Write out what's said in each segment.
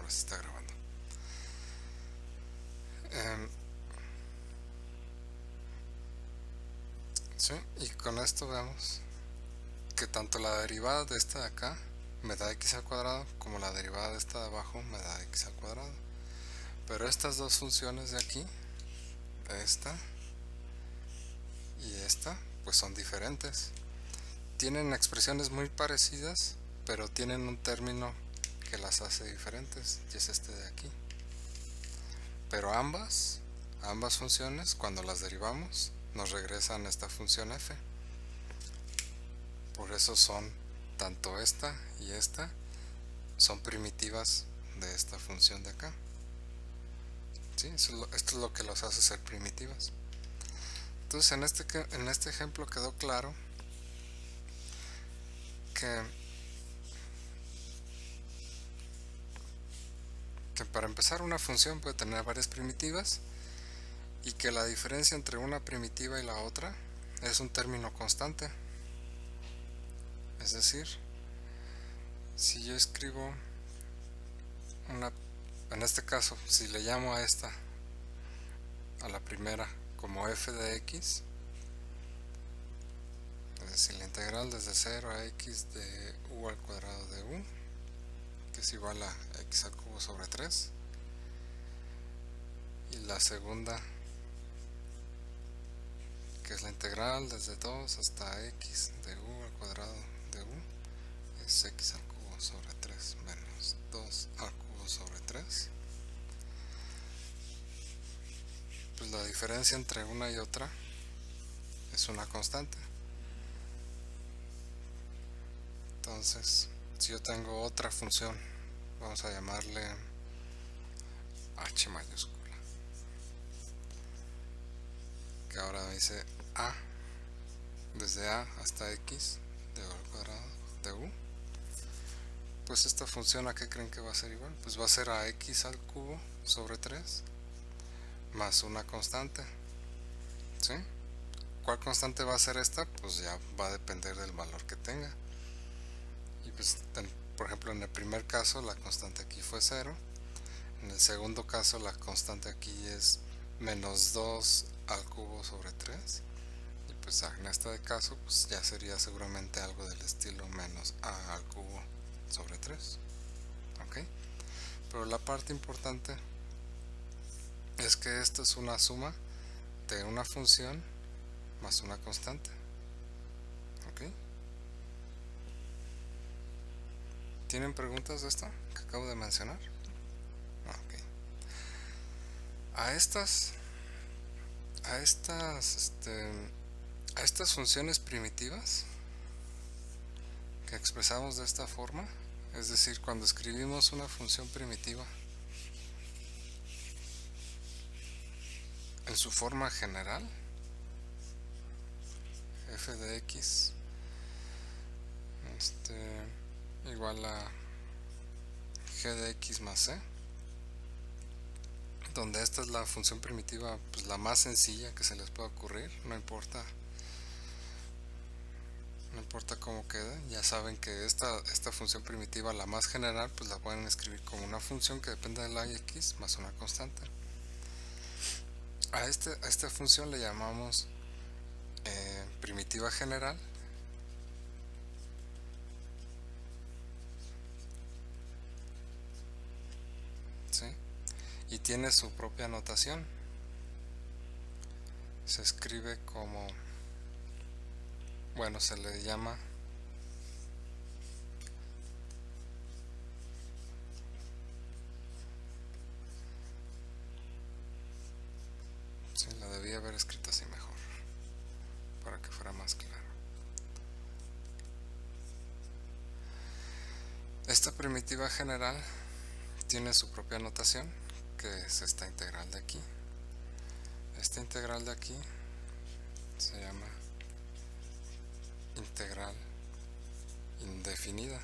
ver si está grabando. Sí, y con esto vemos que tanto la derivada de esta de acá me da x al cuadrado, como la derivada de esta de abajo me da x al cuadrado. Pero estas dos funciones de aquí, esta y esta, pues son diferentes. Tienen expresiones muy parecidas, pero tienen un término que las hace diferentes, y es este de aquí. Pero ambas funciones, cuando las derivamos, nos regresan esta función f. Por eso son, tanto esta y esta son primitivas de esta función de acá. ¿Sí? Esto es lo que los hace ser primitivas. Entonces en este ejemplo quedó claro que para empezar una función puede tener varias primitivas y que la diferencia entre una primitiva y la otra es un término constante. Es decir, si yo escribo en este caso, si le llamo a esta, a la primera, como f de x, es decir, la integral desde 0 a x de u al cuadrado de u, que es igual a x al cubo sobre 3, y la segunda, que es la integral desde 2 hasta x de u al cuadrado de u, es x al cubo sobre 3 menos 2 al cubo sobre 3. Pues la diferencia entre una y otra es una constante. Entonces, si yo tengo otra función, vamos a llamarle h mayúscula, que ahora me dice a, desde a hasta x de u al cuadrado de u, pues esta función, ¿a qué creen que va a ser igual? Pues va a ser a x al cubo sobre 3 más una constante. ¿Sí? ¿Cuál constante va a ser esta? Pues ya va a depender del valor que tenga. Y pues, por ejemplo, en el primer caso la constante aquí fue 0. En el segundo caso la constante aquí es menos 2 al cubo sobre 3. Y pues en este caso pues ya sería seguramente algo del estilo menos a al cubo sobre 3. ¿Ok? Pero la parte importante es que esto es una suma de una función más una constante. ¿Ok? ¿Tienen preguntas de esto que acabo de mencionar? Ok. A estas funciones primitivas que expresamos de esta forma, es decir, cuando escribimos una función primitiva en su forma general, f de x igual a g de x más c, donde esta es la función primitiva pues la más sencilla que se les pueda ocurrir, no importa cómo quede. Ya saben que esta función primitiva, la más general, pues la pueden escribir como una función que depende de la x más una constante. A esta función le llamamos primitiva general, ¿sí? Y tiene su propia notación. Se escribe como, bueno, se le llama la debía haber escrito así mejor para que fuera más claro. Esta primitiva general tiene su propia notación, que es esta integral de aquí. Esta integral de aquí se llama integral indefinida.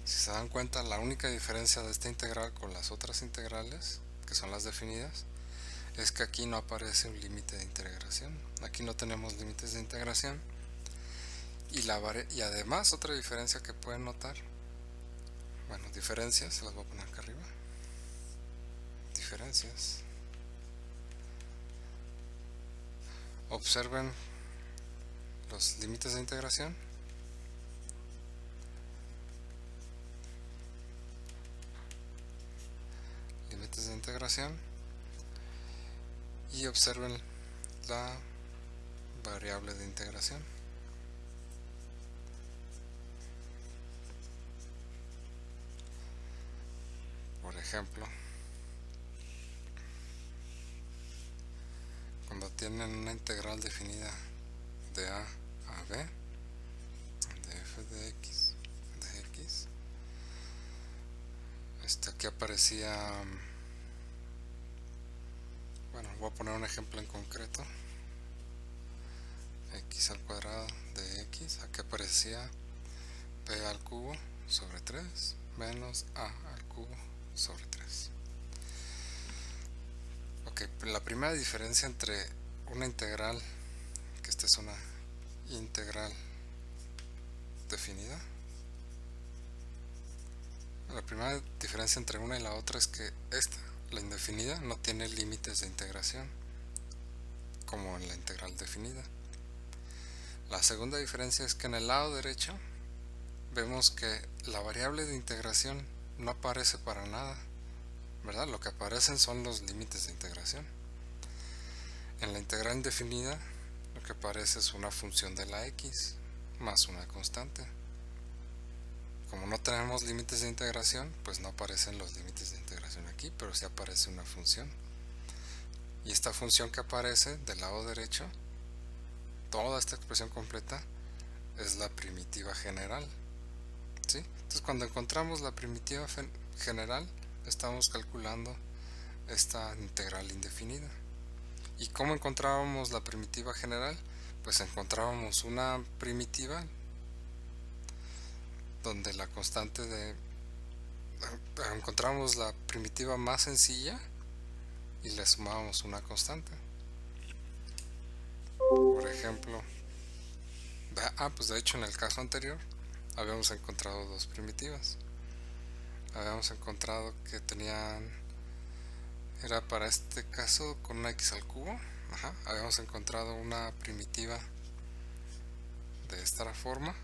Si se dan cuenta, la única diferencia de esta integral con las otras integrales, que son las definidas, es que aquí no aparece un límite de integración. Aquí no tenemos límites de integración. Y además, otra diferencia que pueden notar bueno, diferencias, se las voy a poner acá arriba, diferencias. Observen los límites de integración. Límites de integración. Y observen la variable de integración. Por ejemplo, cuando tienen una integral definida de a a b, de f de x, aquí aparecía, bueno, voy a poner un ejemplo en concreto, x al cuadrado de x, aquí aparecía p al cubo sobre 3 menos a al cubo sobre 3. Ok, la primera diferencia entre una integral, que esta es una integral definida, la primera diferencia entre una y la otra es que esta, la indefinida, no tiene límites de integración como en la integral definida. La segunda diferencia es que en el lado derecho vemos que la variable de integración no aparece para nada, ¿verdad? Lo que aparecen son los límites de integración. En la integral indefinida lo que aparece es una función de la x más una constante. Como no tenemos límites de integración, pues no aparecen los límites de integración aquí, pero sí aparece una función. Y esta función que aparece del lado derecho, toda esta expresión completa, es la primitiva general, ¿sí? Entonces cuando encontramos la primitiva general, estamos calculando esta integral indefinida. ¿Y cómo encontrábamos la primitiva general? Pues encontrábamos una primitiva donde la constante encontramos la primitiva más sencilla y le sumábamos una constante. Por ejemplo, pues de hecho en el caso anterior habíamos encontrado dos primitivas. Habíamos encontrado que era para este caso con una x al cubo. Habíamos encontrado una primitiva de esta forma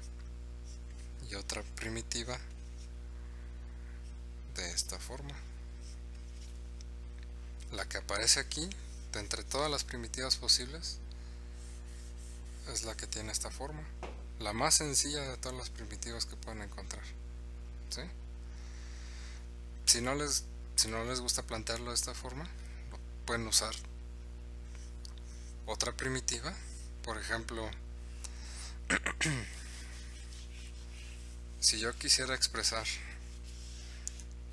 y otra primitiva de esta forma. La que aparece aquí, de entre todas las primitivas posibles, es la que tiene esta forma, la más sencilla de todas las primitivas que pueden encontrar, ¿sí? Si no les gusta plantearlo de esta forma, pueden usar otra primitiva. Por ejemplo, si yo quisiera expresar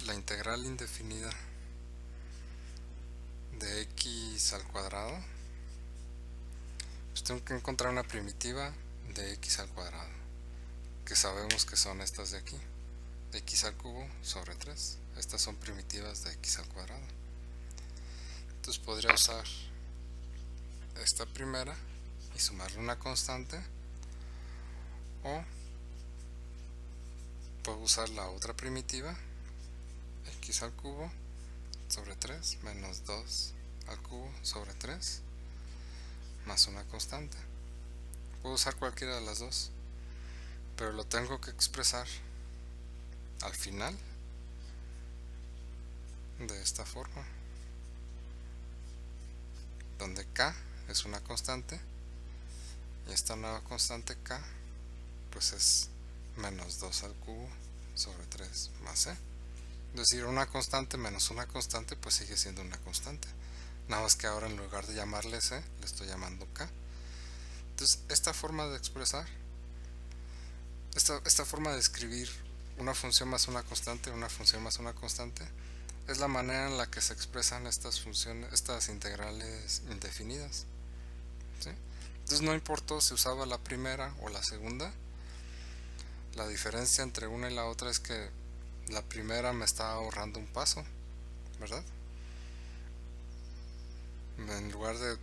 la integral indefinida de x al cuadrado, pues tengo que encontrar una primitiva de x al cuadrado, que sabemos que son estas de aquí, x al cubo sobre 3. Estas son primitivas de x al cuadrado. Entonces podría usar esta primera y sumarle una constante, o puedo usar la otra primitiva, x al cubo sobre 3 menos 2 al cubo sobre 3 más una constante. Puedo usar cualquiera de las dos, pero lo tengo que expresar al final de esta forma, donde k es una constante y esta nueva constante k pues es menos 2 al cubo sobre 3 más c. Es decir, una constante menos una constante pues sigue siendo una constante, nada más que ahora en lugar de llamarle c le estoy llamando k. Entonces esta forma de expresar, esta forma de escribir una función más una constante, una función más una constante, es la manera en la que se expresan estas funciones, estas integrales indefinidas, ¿sí? Entonces no importó si usaba la primera o la segunda, la diferencia entre una y la otra es que la primera me está ahorrando un paso, ¿verdad? En lugar de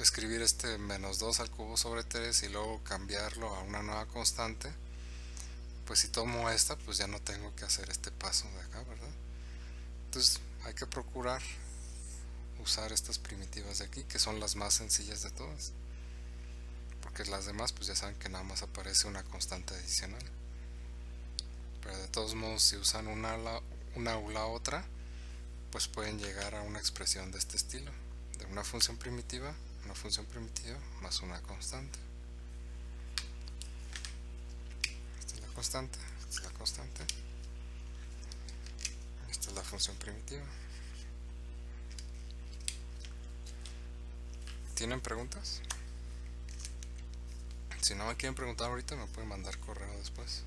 escribir menos 2 al cubo sobre 3 y luego cambiarlo a una nueva constante, pues si tomo esta, pues ya no tengo que hacer este paso de acá, ¿verdad? Entonces hay que procurar usar estas primitivas de aquí, que son las más sencillas de todas, porque las demás pues ya saben que nada más aparece una constante adicional. Pero de todos modos, si usan una u la otra, pues pueden llegar a una expresión de este estilo, de una función primitiva más una constante. Esta es la constante, esta es la constante, esta es la función primitiva. ¿Tienen preguntas? Si no me quieren preguntar ahorita, me pueden mandar correo después.